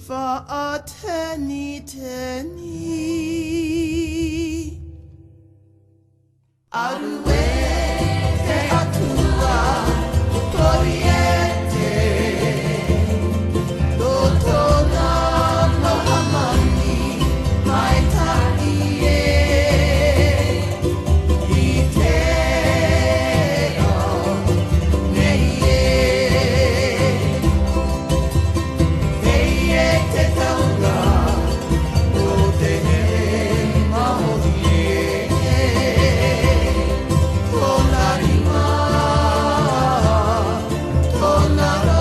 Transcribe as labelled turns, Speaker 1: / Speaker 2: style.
Speaker 1: Fa'ateni Arue te atua Toriete Dotona no amani Mai taie Itea Neie Heie te taura O te he mahorie Tonarima Tonara